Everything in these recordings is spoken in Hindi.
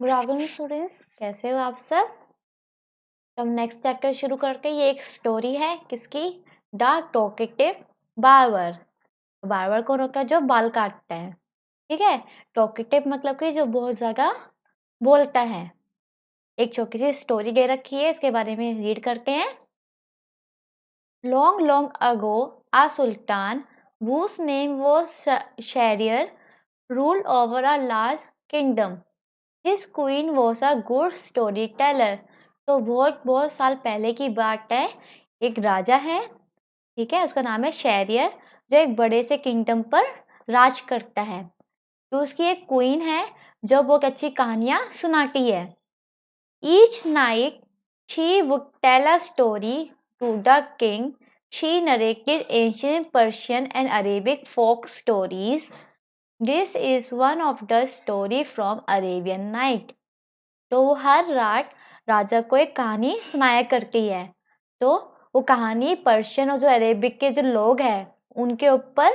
गुड आफ्टरनून स्टूडेंट्स, कैसे हो आप सब। तो हम नेक्स्ट चैप्टर शुरू करके ये एक स्टोरी है किसकी, द टॉकेटिव बार्बर। बार्बर को रोका जो बाल काटता है, ठीक है। टॉकेटिव मतलब कि जो बहुत ज्यादा बोलता है। एक छोटी सी स्टोरी दे रखी है, इसके बारे में रीड करते हैं। Long long ago a sultan whose name was Shahryar ruled over a large kingdom. His queen was a good storyteller. तो बहुत बहुत साल पहले की बात है। एक राजा है, ठीक है, उसका नाम है शहरियर, जो एक बड़े से किंगडम पर राज करता है। तो उसकी एक क्वीन है जो बहुत अच्छी कहानियां सुनाती है। Each night she would tell a story to the king. She narrated ancient Persian and Arabic folk stories. This is one of the story from Arabian Night. तो वो हर रात राजा को एक कहानी सुनाया करती है। तो वो कहानी पर्शियन और जो अरेबिक के जो लोग हैं उनके ऊपर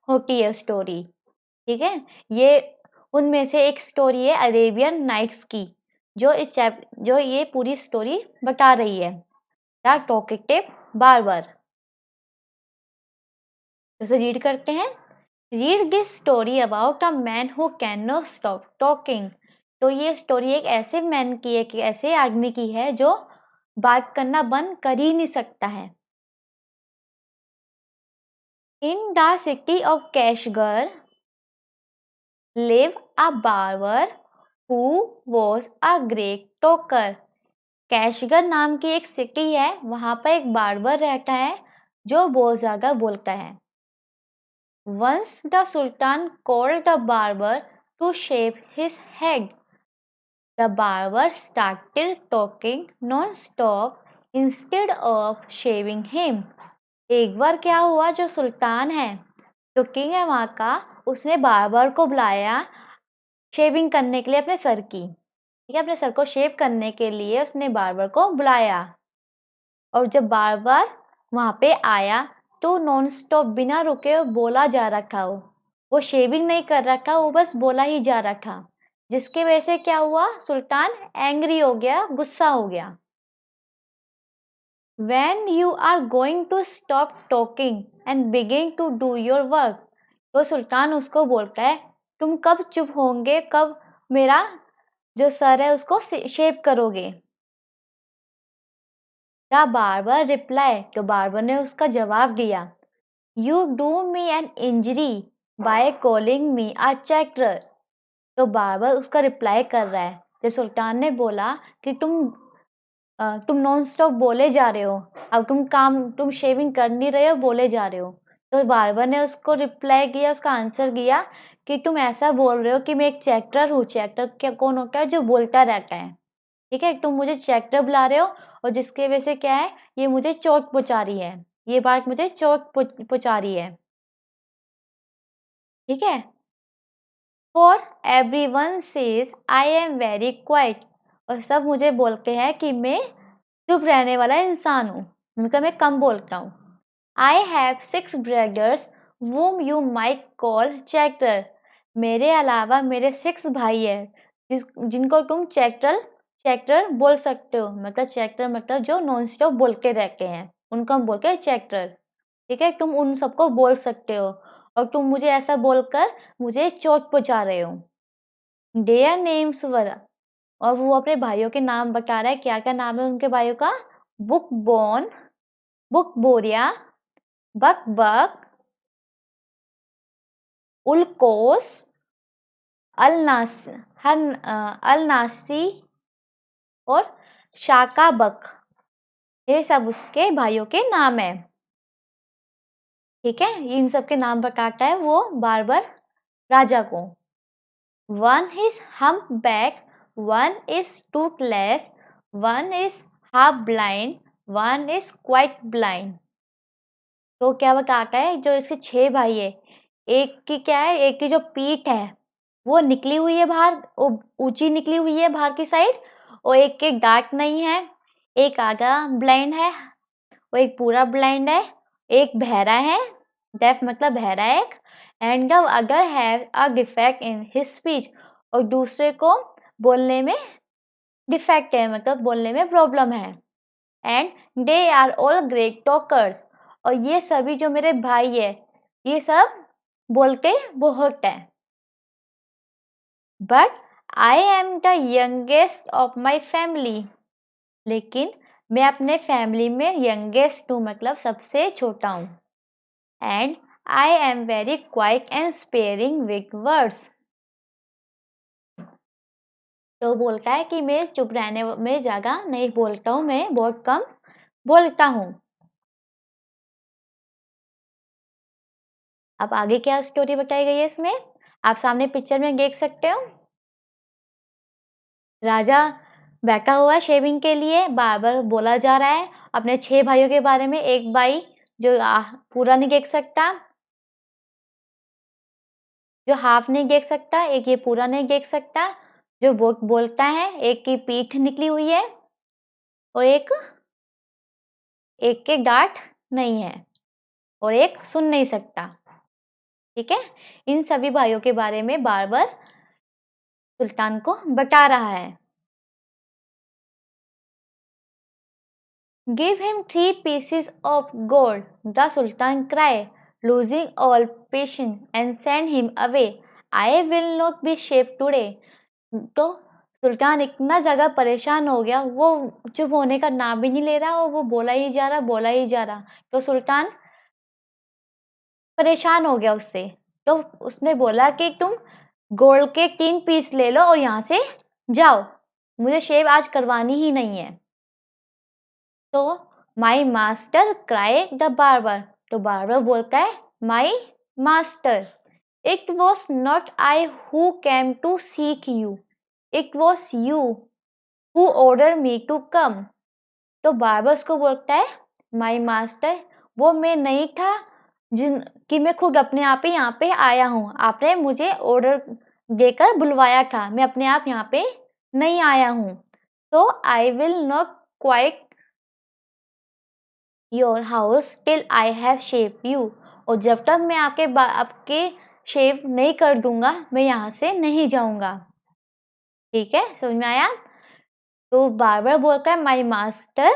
होती है स्टोरी, ठीक है। ये उनमें से एक स्टोरी है अरेबियन नाइट्स की, जो ये पूरी स्टोरी बता रही है, द टॉकेटिव बार्बर। उसे रीड करते हैं। Read this story about a man who can not stop talking. तो ये स्टोरी एक ऐसे मैन की है, कि ऐसे आदमी की है जो बात करना बंद कर ही नहीं सकता है। In the city of Kashgar live a barber who was a great talker. Kashgar नाम की एक सिटी है, वहां पर एक बार्बर रहता है जो बहुत ज्यादा बोलता है। Once the sultan called the barber to shave his head. The barber started talking non-stop instead of shaving him. एक बार क्या हुआ, जो सुल्तान है, जो किंग है वहां का, उसने बार्बर को बुलाया शेविंग करने के लिए अपने सर की, ठीक है, अपने सर को शेव करने के लिए उसने बार्बर को बुलाया। और जब बार्बर वहां पे आया तो नॉन स्टॉप बिना रुके बोला जा रहा था। वो शेविंग नहीं कर रहा था, वो बस बोला ही जा रहा था, जिसकी वजह से क्या हुआ, सुल्तान एंग्री हो गया, गुस्सा हो गया। When you are going to stop talking and begin to do your work. तो सुल्तान उसको बोलता है, तुम कब चुप होंगे, कब मेरा जो सर है उसको शेप करोगे। द बार्बर रिप्लाई, तो बार्बर ने उसका जवाब दिया, you do me an injury by calling me a character. तो बार्बर उसका रिप्लाई कर रहा है, जब सुल्तान ने बोला कि तुम नॉन स्टॉप बोले जा रहे हो, अब तुम शेविंग कर नहीं रहे हो, बोले जा रहे हो। तो बार्बर ने उसको रिप्लाई किया, उसका आंसर किया कि तुम ऐसा बोल रहे हो कि मैं एक चैक्टर हूँ। चैक्टर क्या कौन होता है, जो बोलता रहता है, ठीक है। तुम मुझे चैक्टर बुला रहे हो, और जिसके वजह से क्या है, ये मुझे चोट पहुंचा रही है, ये बात मुझे चोट पहुंचा रही है, ठीक है। For everyone says I am very quite. और सब मुझे बोलते हैं कि मैं चुप रहने वाला इंसान हूँ, मतलब मैं कम बोलता हूँ। I have 6 brothers whom you might call चैक्टर। मेरे अलावा मेरे 6 भाई है, जिनको तुम चैक्टर चैक्टर बोल सकते हो। मतलब चैक्टर मतलब जो नॉन स्टॉप बोलते रहते हैं, उनको हम बोलते हैं चैक्टर, ठीक है। तुम उन सबको बोल सकते हो, और तुम मुझे ऐसा बोलकर मुझे चोट पहुंचा रहे हो। देयर नेम्स वर, और वो अपने भाइयों के नाम बता रहा है, क्या क्या नाम है उनके भाइयों का, बुक बोन, बुक बोरिया, बक बक, उलकोस, अल नासी और शाका बक। ये सब उसके भाइयों के नाम है, ठीक है। इन सब के नाम बताता है वो बार्बर राजा को। One is humpback, one is toothless, one is half blind, one is quite blind. तो क्या बताता है, जो इसके 6 भाई है, एक की क्या है, एक की जो पीठ है वो निकली हुई है बाहर, वो ऊंची निकली हुई है बाहर की साइड, और एक के दांत नहीं है, एक आधा ब्लाइंड है, वो एक पूरा ब्लाइंड है, एक बहरा है, डेफ मतलब बहरा एक, and the other have a defect in his speech, और दूसरे को बोलने में डिफेक्ट है, मतलब बोलने में प्रॉब्लम है। And they are all great talkers, और ये सभी जो मेरे भाई है ये सब बोलते बहुत है। But I am the youngest of my family, लेकिन मैं अपने फैमिली में यंगेस्ट हूँ, मतलब सबसे छोटा हूँ। And I am very quiet and sparing with words, तो बोलता है कि मैं चुप रहने में ज़्यादा नहीं बोलता हूँ, मैं बहुत कम बोलता हूँ। अब आगे क्या स्टोरी बताई गई है इसमें, आप सामने पिक्चर में देख सकते हो। राजा बैठा हुआ है शेविंग के लिए, बार बार बोला जा रहा है अपने 6 भाइयों के बारे में। एक भाई जो पूरा नहीं देख सकता, जो हाफ नहीं देख सकता, एक ये पूरा नहीं देख सकता, जो बोलता है एक की पीठ निकली हुई है और एक के दांत नहीं है और एक सुन नहीं सकता। ठीक है, इन सभी भाइयों के बारे में बार बार सुल्तान को बता रहा है। Give him 3 pieces of gold, the Sultan cried, losing all patience, and send him away. I will not be shaved today. तो सुल्तान इतना ज़्यादा परेशान हो गया, वो चुप होने का नाम भी नहीं ले रहा और वो बोला ही जा रहा, बोला ही जा रहा। तो सुल्तान परेशान हो गया उससे, तो उसने बोला कि तुम गोल्ड के 3 पीस ले लो और यहाँ से जाओ, मुझे शेव आज करवानी ही नहीं है। तो my master cry the barber, तो बार्बर बोलता है my master, it was not I who came to seek you, it was you who order me to come. तो बार्बर उसको बोलता है माई मास्टर, वो मैं नहीं था जिन कि मैं खुद अपने आप ही यहाँ पे आया हूँ, आपने मुझे ऑर्डर देकर बुलवाया था, मैं अपने आप यहाँ पे नहीं आया हूँ। तो I will not quite your house till I have shave you, और जब तक मैं आपके शेव नहीं कर दूंगा मैं यहाँ से नहीं जाऊंगा। ठीक है, समझ में आया। तो बार्बर बोलता है माई मास्टर,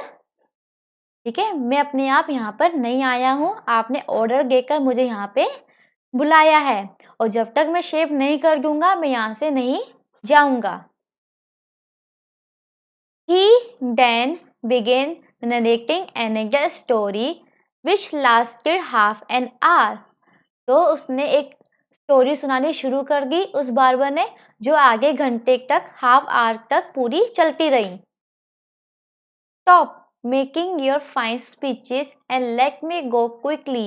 ठीक है, मैं अपने आप यहाँ पर नहीं आया हूँ, आपने ऑर्डर देकर मुझे यहाँ पे बुलाया है और जब तक मैं शेव नहीं कर दूंगा मैं यहाँ से नहीं जाऊंगा। He then began narrating another story which lasted half an hour. तो उसने एक स्टोरी सुनानी शुरू कर दी उस बार्बर ने, जो आगे घंटे तक, हाफ आवर तक पूरी चलती रही। Stop making your fine speeches and let me go quickly.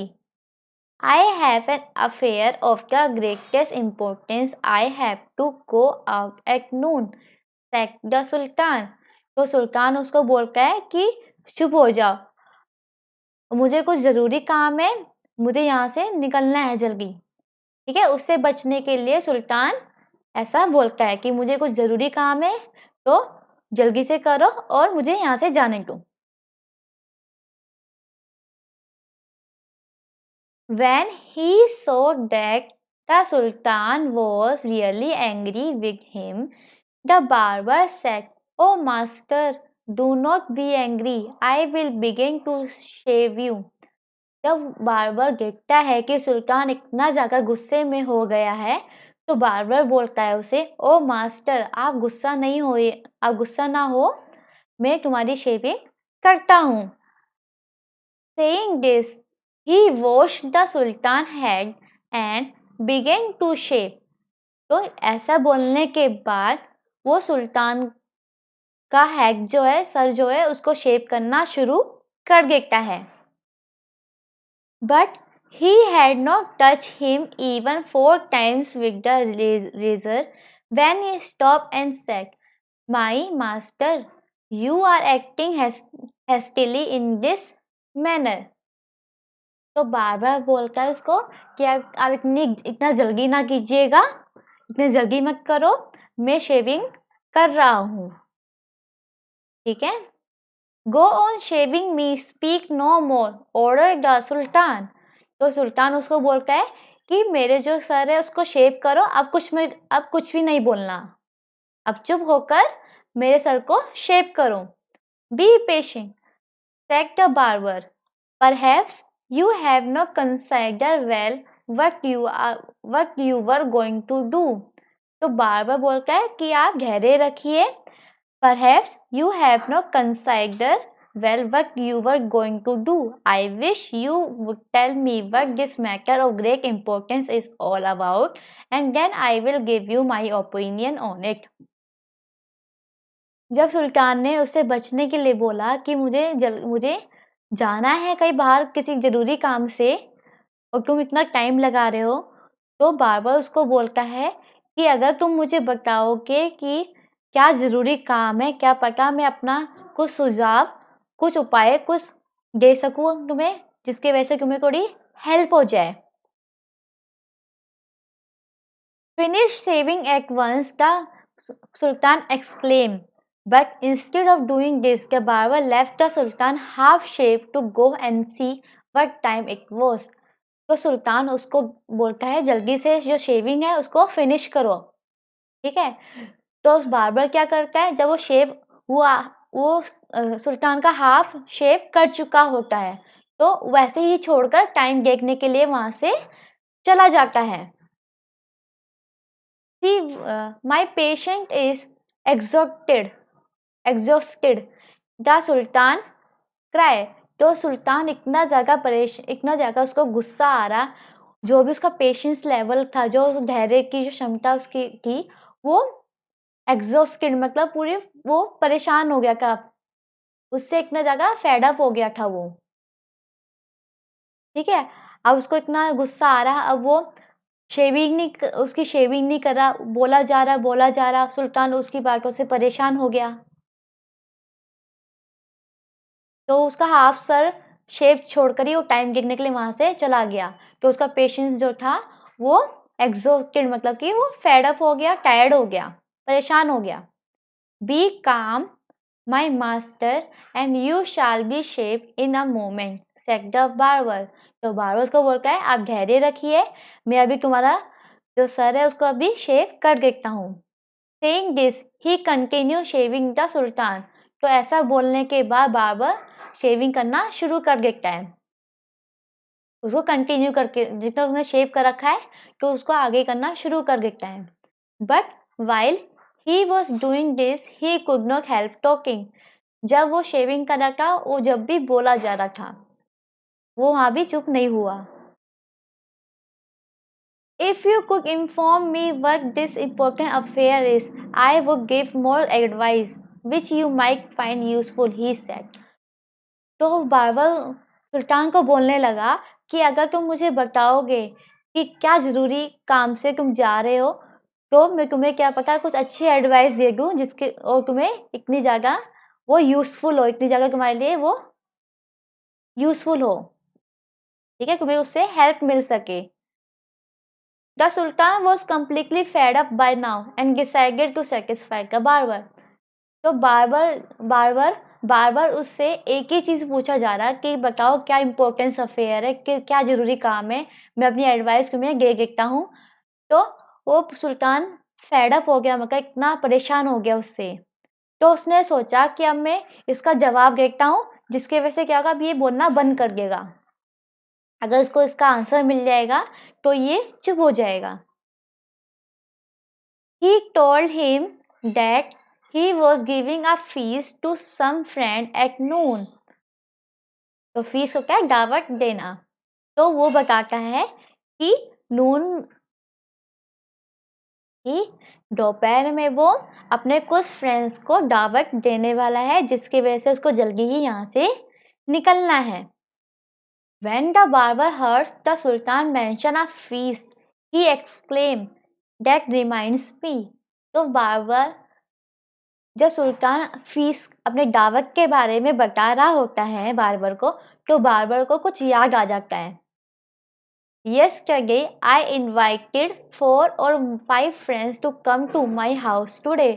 I have an affair of the greatest importance. I have to go out at noon, said the Sultan. तो सुल्तान उसको बोलता है कि चुप हो जाओ, मुझे कुछ ज़रूरी काम है, मुझे यहाँ से निकलना है जल्दी। ठीक है, उससे बचने के लिए सुल्तान ऐसा बोलता है कि मुझे कुछ ज़रूरी काम है तो जल्दी से करो और मुझे यहाँ से जाने दो। When he saw that the Sultan was really angry with him, the barber said, "Oh master, do not be angry. I will begin to shave you." जब बार्बर देखता है कि सुल्तान इतना ज़्यादा गुस्से में हो गया है, तो बार्बर बोलता है उसे, ओ मास्टर, आप गुस्सा ना हो, मैं तुम्हारी शेविंग करता हूँ। Saying this, he washed the Sultan's head and began to shave. तो ऐसा बोलने के बाद वो सुल्तान का हेड जो है, सर जो है, उसको शेव करना शुरू कर देता है। But he had not touched him even 4 times with the razor when he stopped and said, "My master, you are acting hastily in this manner." तो बार बार बोलता है उसको कि आप इतना जल्दी ना कीजिएगा, इतने जल्दी मत करो, मैं शेविंग कर रहा हूँ। ठीक है, go on shaving me, speak no more, order the sultan. तो सुल्तान उसको बोलता है कि मेरे जो सर है उसको शेव करो, अब कुछ भी नहीं बोलना, अब चुप होकर मेरे सर को शेव करो। Be patient, said the barber. Perhaps you have not considered well what you were going to do. तो बार्बर बोलता है कि आप धैर्य रखिए। Perhaps you have not considered well what you were going to do. I wish you would tell me what this matter of great importance is all about, and then I will give you my opinion on it. जब सुल्तान ने उससे बचने के लिए बोला कि मुझे जाना है कहीं बाहर किसी ज़रूरी काम से और तुम इतना टाइम लगा रहे हो, तो बार-बार उसको बोलता है कि अगर तुम मुझे बताओगे कि क्या ज़रूरी काम है, क्या पता मैं अपना कुछ सुझाव, कुछ उपाय कुछ दे सकूँ तुम्हें, जिसकी वजह से तुम्हें थोड़ी हेल्प हो जाए। Finish shaving at once, the Sultan exclaimed. But instead of doing this, the barber left the Sultan half-shaved to go and see what time it was. तो सुल्तान उसको बोलता है जल्दी से जो शेविंग है उसको फिनिश करो, ठीक है। तो उस बार्बर क्या करता है, जब वो शेव हुआ वो सुल्तान का हाफ शेव कर चुका होता है, तो वैसे ही छोड़कर टाइम देखने के लिए वहां से चला जाता है। See, my patient is exhausted, the Sultan cried. तो सुल्तान इतना ज़्यादा उसको गुस्सा आ रहा, जो भी उसका पेशेंस लेवल था, जो धैर्य की जो क्षमता उसकी थी, वो एग्जॉस्टेड मतलब पूरी वो परेशान हो गया था, उससे इतना ज़्यादा फेड अप हो गया था वो, ठीक है। अब उसको इतना गुस्सा आ रहा, अब वो उसकी शेविंग नहीं कर रहा, बोला जा रहा, सुल्तान उसकी बातों से परेशान हो गया। तो उसका हाफ सर शेव छोड़कर ही वो टाइम देखने के लिए वहां से चला गया। तो उसका पेशेंस जो था वो एग्जॉस्टेड मतलब कि वो फेड अप हो गया, टायर्ड हो गया, परेशान हो गया। Be calm my master and you shall be shave in a moment, said the barber. तो बार्बर उसको बोलता है आप धैर्य रखिए, मैं अभी तुम्हारा जो सर है उसको अभी शेव कर देता हूँ। Saying this he continue shaving the sultan. तो ऐसा बोलने के बाद बार्बर शेविंग करना शुरू कर देता है, उसको कंटिन्यू करके जितना उसने शेव कर रखा है तो उसको आगे करना शुरू कर देता है। But while he was doing this he could not help talking. जब वो शेविंग कर रहा था, वो जब भी बोला जा रहा था, वो वहां भी चुप नहीं हुआ। If you could inform me what this important affair is, I would give more advice, which you might find useful, he said. तो बार्बर सुल्तान को बोलने लगा कि अगर तुम मुझे बताओगे कि क्या ज़रूरी काम से तुम जा रहे हो, तो मैं तुम्हें क्या पता कुछ अच्छी एडवाइस दे दूँ जिसके और तुम्हें इतनी ज़्यादा वो यूज़फुल हो, इतनी ज़्यादा तुम्हारे लिए वो यूज़फुल हो, ठीक है, तुम्हें उससे हेल्प मिल सके। The Sultan was completely fed up by now and decided to satisfy the barber. तो बार बार उससे एक ही चीज पूछा जा रहा कि बताओ क्या इम्पोर्टेंस अफेयर है, कि क्या जरूरी काम है, मैं अपनी एडवाइस तुम्हें दे देता हूँ। तो वो सुल्तान फेड अप हो गया, मतलब इतना परेशान हो गया उससे। तो उसने सोचा कि अब मैं इसका जवाब देता हूँ, जिसकी वजह से क्या होगा, अब ये बोलना बंद कर देगा। अगर इसको इसका आंसर मिल जाएगा तो ये चुप हो जाएगा। He told him that he was giving a feast to some friend at noon. तो फीस होता है दावत देना। तो वो बताता है कि नून की दोपहर में वो अपने कुछ फ्रेंड्स को दावत देने वाला है, जिसकी वजह से उसको जल्दी ही यहाँ से निकलना है। When the barber heard the Sultan mention a feast, he exclaimed, "That reminds me." तो बार्बर जब सुल्तान फीस अपने दावत के बारे में बता रहा होता है बार्बर को, तो बार्बर को कुछ याद आ जाता है। Yesterday I invited 4 or 5 friends to come to my house today.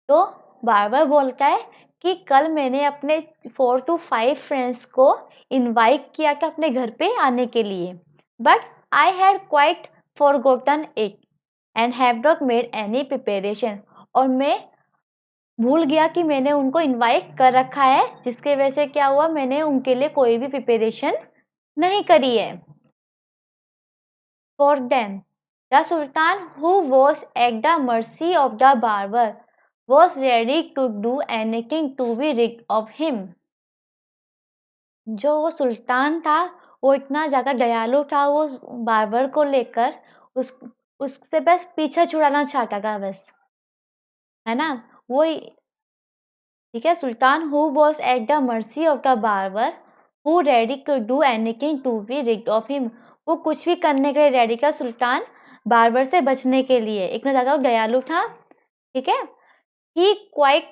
तो बार्बर बोलता है कि कल मैंने अपने 4 to 5 फ्रेंड्स को इनवाइट किया था अपने घर पे आने के लिए, but I had quite forgotten it and have not made any preparation. और मैं भूल गया कि मैंने उनको इनवाइट कर रखा है, जिसकी वजह से क्या हुआ, मैंने उनके लिए कोई भी प्रिपरेशन नहीं करी है। For them, the Sultan, who was at the mercy of the barber, was ready to do anything to be rid of him. जो वो सुल्तान था, वो इतना ज़्यादा दयालु था, वो उस बार्बर को लेकर उस उससे बस पीछा छुड़ाना चाहता था बस, है ना? वो ठीक है, सुल्तान who was at the mercy of the barber, who ready to do anything to be rid of him. वो कुछ भी करने के लिए रेडी था सुल्तान, बार्बर से बचने के लिए, इतना ज़्यादा वो दयालु था, ठीक है? He quite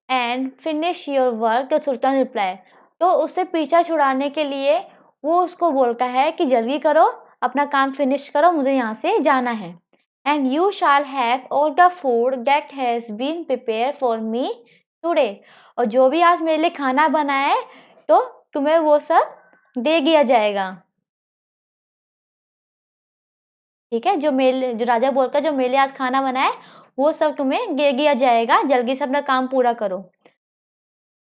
and finish your work, the sultan reply. तो उससे पीछा छुड़ाने के लिए वो उसको बोलता है कि जल्दी करो, अपना काम फिनिश करो, मुझे यहाँ से जाना है। And you shall have all the food that has been prepared for me today. और जो भी आज मेरे लिए खाना बना है, तो तुम्हें वो सब दे दिया जाएगा। ठीक है, जो राजा बोलता है, जो मेरे लिए आज खाना बना है, वो सब तुम्हें दे दिया जाएगा, जल्दी से अपना काम पूरा करो।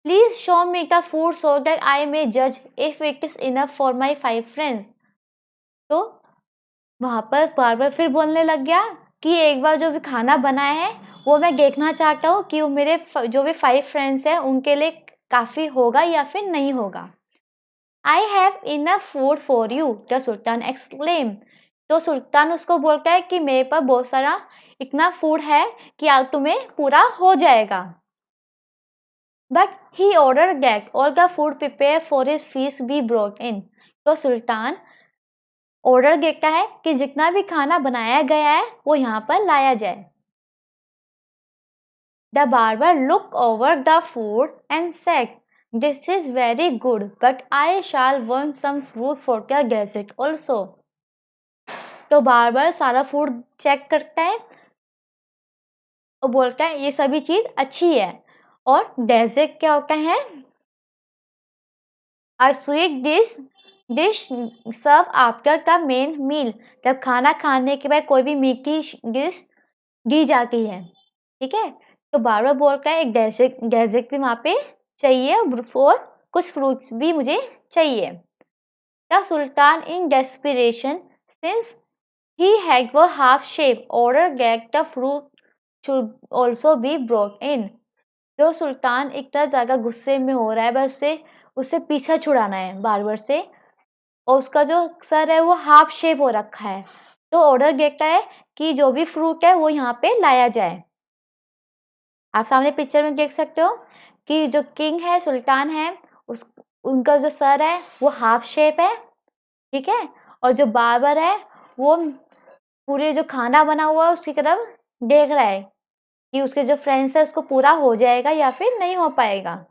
Please show me the food so that I may judge if it is enough for my 5 friends. तो वहां पर बार-बार फिर बोलने लग गया कि एक बार जो भी खाना बना है, वो मैं देखना चाहता हूँ कि वो मेरे जो भी 5 फ्रेंड्स हैं, उनके लिए काफी होगा या फिर नहीं होगा। I have enough food for you, the Sultan exclaimed. तो सुल्तान उसको बोलता है कि मेरे पास बहुत सारा इतना फूड है कि आज तुम्हें पूरा हो जाएगा। But he ordered that all the food prepared for his feast be brought in. तो सुल्तान ऑर्डर देता है कि जितना भी खाना बनाया गया है वो यहाँ पर लाया जाए। The barber looked over the food and said, "This is very good, but I shall want some fruit for the dessert also." तो बार्बर सारा फूड चेक करता है और बोलता है ये सभी चीज अच्छी है, और डेजर्ट क्या होता है, A sweet dish served after the main meal. जब खाना खाने के बाद कोई भी मीठी डिश दी जाती है, ठीक है? तो बार बार बोल है एक डेजर्ट भी वहाँ पे चाहिए, और कुछ फ्रूट्स भी मुझे चाहिए। The Sultan, in desperation, since he had a half shape, ordered that the fruit should also be brought in. जो सुल्तान इतना ज़्यादा गुस्से में हो रहा है, बस उससे पीछा छुड़ाना है बार्बर से, और उसका जो सर है वो हाफ शेप हो रखा है, तो ऑर्डर देता है कि जो भी फ्रूट है वो यहाँ पे लाया जाए। आप सामने पिक्चर में देख सकते हो कि जो किंग है, सुल्तान है, उनका जो सर है वो हाफ शेप है, ठीक है, और जो बार्बर है वो पूरे जो खाना बना हुआ है उसकी तरफ देख रहा है कि उसके जो फ्रेंड्स है उसको पूरा हो जाएगा या फिर नहीं हो पाएगा।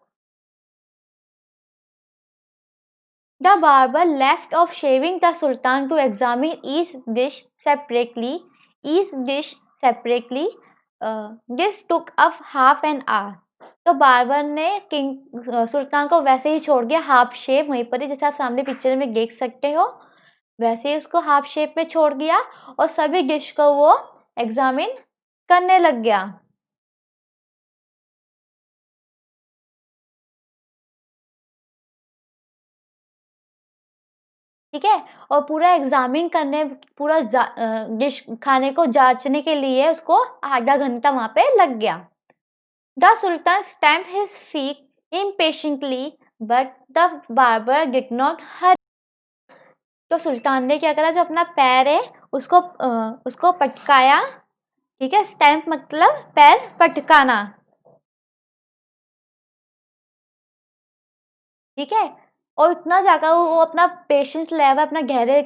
The barber left off shaving the sultan to examine each dish separately. This took up half an hour. तो बार्बर ने सुल्तान को वैसे ही छोड़ दिया हाफ शेप, वहीं पर ही जैसे आप सामने पिक्चर में देख सकते हो, वैसे ही उसको हाफ शेप में छोड़ दिया और सभी डिश को वो एग्जामिन करने लग गया। ठीक है, और पूरा एग्जामिन करने, पूरा डिश खाने को जांचने के लिए उसको आधा घंटा वहां पे लग गया। The sultan stamp his feet impatiently, but the barber did not hurry. तो सुल्तान ने क्या करा, जो अपना पैर है उसको पटकाया, ठीक है, स्टैम्प मतलब पैर पटकाना, ठीक है, और इतना जाकर वो अपना पेशेंस लेवल, अपना गहरे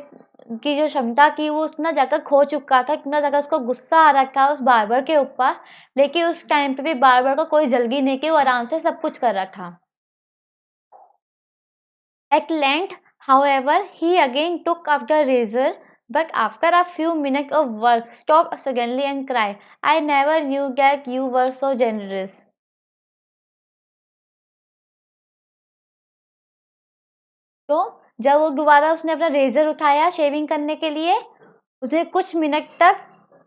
की जो क्षमता की, वो उतना जाकर खो चुका था, इतना ज्यादा उसको गुस्सा आ रहा था उस बार्बर के ऊपर, लेकिन उस टाइम पे भी बार्बर को कोई जल्दी नहीं की, वो आराम से सब कुछ कर रहा था। At length, however, he again took up the razor, but after a few minutes of work, stopped suddenly and cried, "I never knew that you were so generous." तो जब वो दोबारा उसने अपना रेजर उठाया शेविंग करने के लिए, उसने कुछ मिनट तक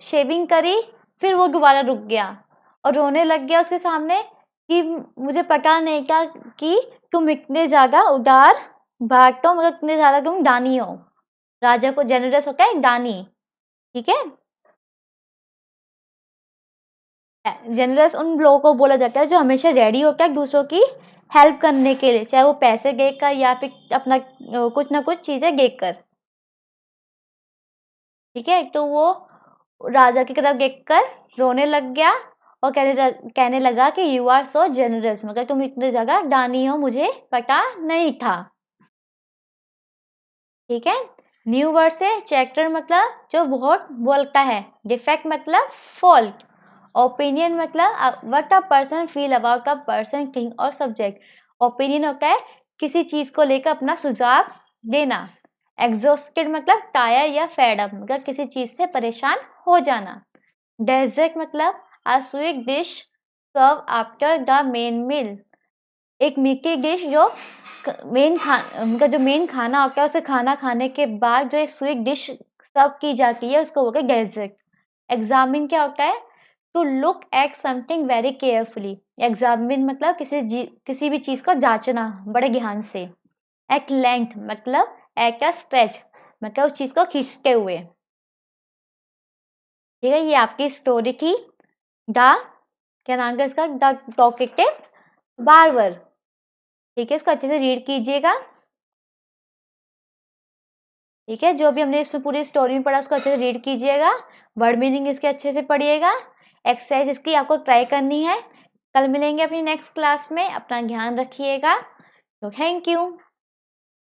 शेविंग करी, फिर वो दोबारा रुक गया और रोने लग गया उसके सामने कि मुझे पता नहीं था कि तुम इतने ज्यादा उदार भागते हो, मतलब इतने ज्यादा तुम दानी हो। राजा को जेनरस होता है दानी, ठीक है। जेनरस उन लोगों को बोला जाता है जो हमेशा रेडी होता है दूसरों की हेल्प करने के लिए, चाहे वो पैसे देकर या फिर अपना कुछ ना कुछ चीजें देकर, ठीक है। तो वो राजा की तरफ देखकर रोने लग गया और कहने लगा कि यू आर सो जेनरस, मतलब तुम इतने ज्यादा दानी हो, मुझे पता नहीं था, ठीक है। न्यू वर्ड से चैप्टर मतलब जो बहुत बोलता है, डिफेक्ट मतलब फॉल्ट, ओपिनियन मतलब what a person feel about a person thing और सब्जेक्ट। ओपिनियन होता है किसी चीज को लेकर अपना सुझाव देना। एग्जॉस्टेड मतलब टायर या फेड अप, मतलब किसी चीज से परेशान हो जाना। डेजर्ट मतलब a sweet dish serve after the main meal, एक मीठी डिश जो मतलब जो मेन खाना होता है उसे खाना खाने के बाद जो एक स्वीट डिश सर्व की जाती है उसको बोलते हैं डेजर्ट। एग्जामिन क्या होता है, to look at something very carefully. Examine मतलब किसी भी चीज को जांचना बड़े ध्यान से। एट लेंथ मतलब एट अ स्ट्रेच, मतलब उस चीज को खींचते हुए, ठीक है। ये आपकी स्टोरी थी द, क्या नाम है इसका, द टॉकेटिव बार्बर, ठीक है। इसको अच्छे से रीड कीजिएगा, ठीक है। जो भी हमने इसमें पूरी स्टोरी में पढ़ा उसको अच्छे से रीड कीजिएगा, वर्ड मीनिंग इसके अच्छे से पढ़िएगा, एक्सरसाइज इसकी आपको ट्राई करनी है। कल मिलेंगे अपनी नेक्स्ट क्लास में, अपना ध्यान रखिएगा। तो थैंक यू।